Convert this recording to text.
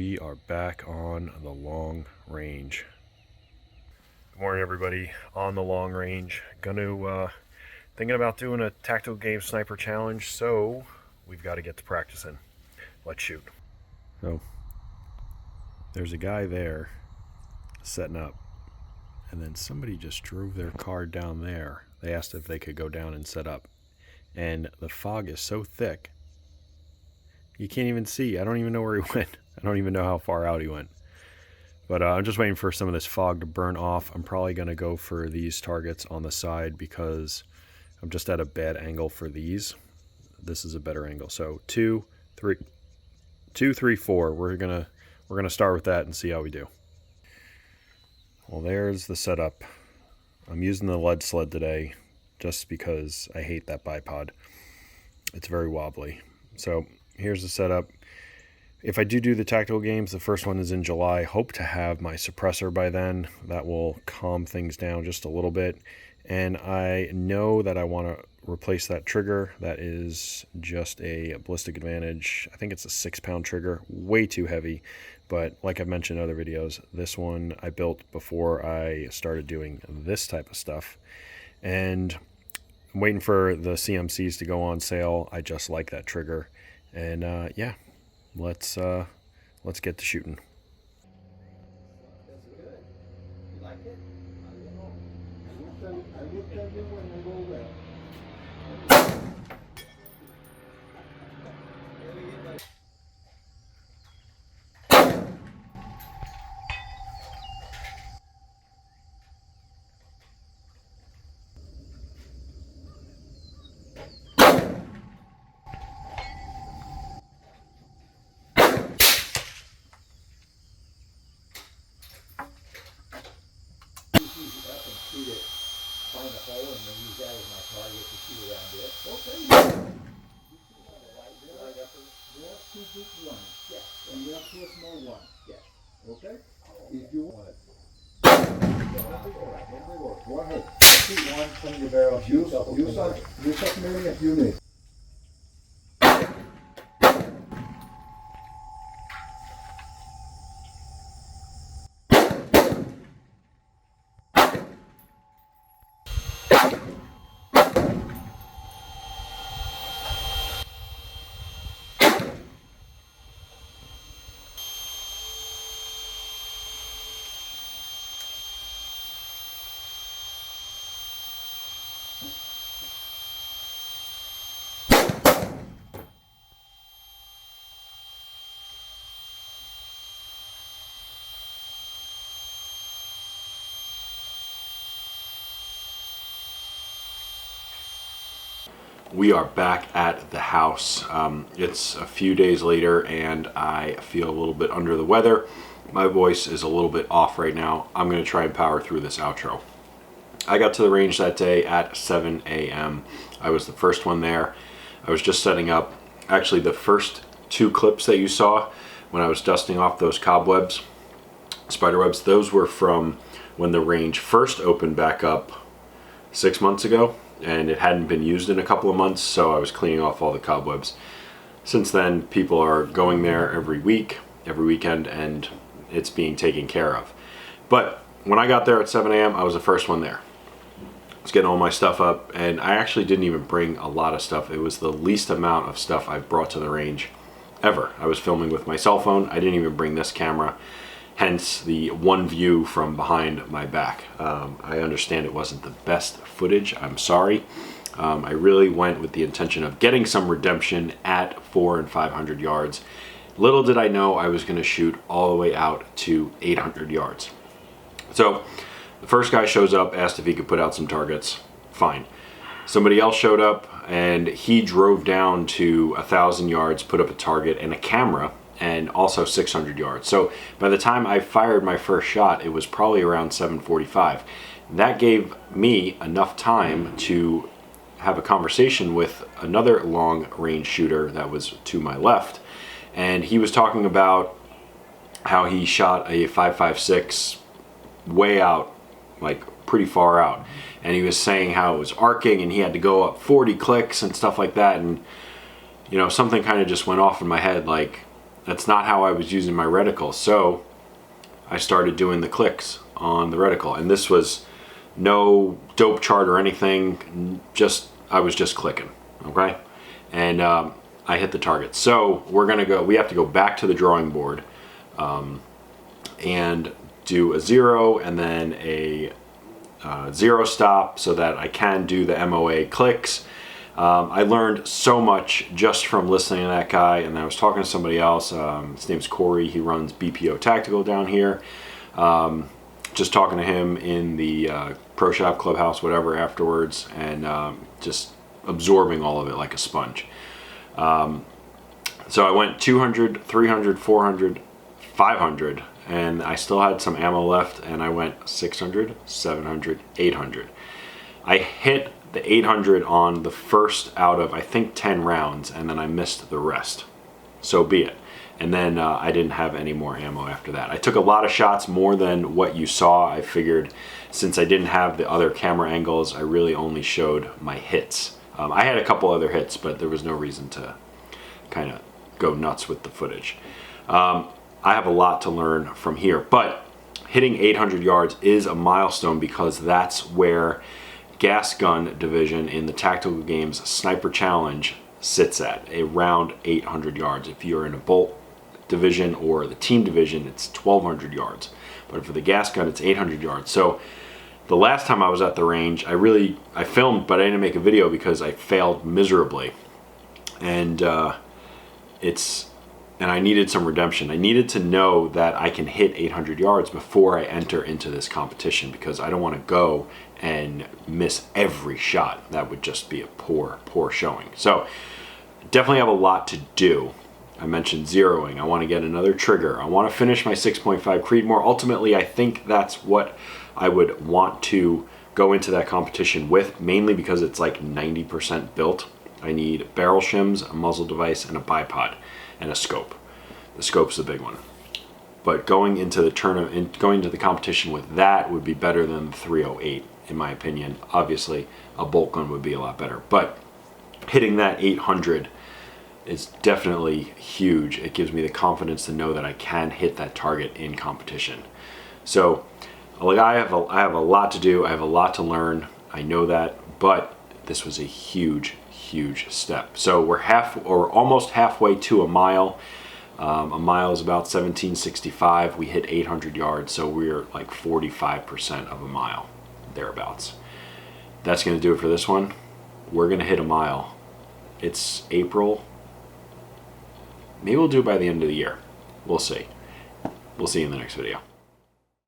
We are back on the long range. Good morning, everybody. On the long range, thinking about doing a tactical game sniper challenge, so we've got to get to practicing. Let's shoot. So there's a guy there setting up, and then somebody just drove their car down there. They asked if they could go down and set up, and the fog is so thick you can't even see. I don't even know where he went. I don't even know how far out he went. But I'm just waiting for some of this fog to burn off. I'm probably going to go for these targets on the side because I'm just at a bad angle for these. This is a better angle. So 2, 3, 4. We're gonna start with that and see how we do. Well, there's the setup. I'm using the lead sled today just because I hate that bipod. It's very wobbly. So here's the setup. If I do the tactical games, the first one is in July. Hope to have my suppressor by then. That will calm things down just a little bit. And I know that I want to replace that trigger. That is just a Ballistic Advantage. I think it's a 6-pound trigger. Way too heavy. But like I've mentioned in other videos, this one I built before I started doing this type of stuff. And I'm waiting for the CMCs to go on sale. I just like that trigger. And yeah, let's get to shooting. That's good. You like it? I don't know. I will tell you when I go well. Find a hole and then use that as my target to shoot around it. Okay. There are 2 big ones. Yes. And there are 2 small ones. Yes. Okay? If you want it. Go ahead. Shoot one from your barrel. Use up maybe a few minutes. We are back at the house. It's a few days later and I feel a little bit under the weather. My voice is a little bit off right now. I'm going to try and power through this outro. I got to the range that day at 7 a.m. I was the first one there. I was just setting up. Actually, the first 2 clips that you saw when I was dusting off those cobwebs, spiderwebs, those were from when the range first opened back up 6 months ago. And it hadn't been used in a couple of months, so I was cleaning off all the cobwebs. Since then, people are going there every week, every weekend, and it's being taken care of. But when I got there at 7 a.m., I was the first one there. I was getting all my stuff up, and I actually didn't even bring a lot of stuff. It was the least amount of stuff I've brought to the range ever. I was filming with my cell phone. I didn't even bring this camera. Hence the one view from behind my back. I understand it wasn't the best footage. I'm sorry. I really went with the intention of getting some redemption at 400 and 500 yards. Little did I know I was going to shoot all the way out to 800 yards. So the first guy shows up, asked if he could put out some targets. Fine. Somebody else showed up and he drove down to 1,000 yards, put up a target and a camera, and also 600 yards. So by the time I fired my first shot, it was probably around 7:45. That gave me enough time to have a conversation with another long range shooter that was to my left. And he was talking about how he shot a 5.56 way out, like pretty far out. And he was saying how it was arcing and he had to go up 40 clicks and stuff like that. And you know, something kind of just went off in my head, like, that's not how I was using my reticle. So I started doing the clicks on the reticle, and this was no dope chart or anything. I was just clicking, okay? And I hit the target. So we have to go back to the drawing board and do a 0 and then a 0 stop so that I can do the MOA clicks. I learned so much just from listening to that guy, and I was talking to somebody else. His name's Corey. He runs BPO Tactical down here. Just talking to him in the Pro Shop Clubhouse, whatever, afterwards, and just absorbing all of it like a sponge. So I went 200, 300, 400, 500, and I still had some ammo left, and I went 600, 700, 800. I hit the 800 on the first out of, I think, 10 rounds, and then I missed the rest. So be it. And then I didn't have any more ammo after that. I took a lot of shots, more than what you saw. I figured since I didn't have the other camera angles, I really only showed my hits. I had a couple other hits, but there was no reason to kind of go nuts with the footage. I have a lot to learn from here, but hitting 800 yards is a milestone because that's where gas gun division in the Tactical Games Sniper Challenge sits at, around 800 yards. If you're in a bolt division or the team division, it's 1200 yards. But for the gas gun, it's 800 yards. So the last time I was at the range, I filmed, but I didn't make a video because I failed miserably. And I needed some redemption. I needed to know that I can hit 800 yards before I enter into this competition, because I don't want to go and miss every shot. That would just be a poor showing. So definitely have a lot to do. I mentioned zeroing. I want to get another trigger. I want to finish my 6.5 Creedmoor. Ultimately, I think that's what I would want to go into that competition with, mainly because it's like 90% built. I need barrel shims, a muzzle device, and a bipod, and a scope. The scope's the big one. But going into the tournament, going to the competition with that would be better than the 308, in my opinion. Obviously, a bolt gun would be a lot better. But hitting that 800 is definitely huge. It gives me the confidence to know that I can hit that target in competition. So, like, I have a lot to do. I have a lot to learn. I know that, but this was a huge step. So we're almost halfway to a mile. A mile is about 1765. We hit 800 yards, so we're like 45% of a mile, thereabouts. That's going to do it for this one. We're going to hit a mile. It's April. Maybe we'll do it by the end of the year. We'll see. We'll see you in the next video.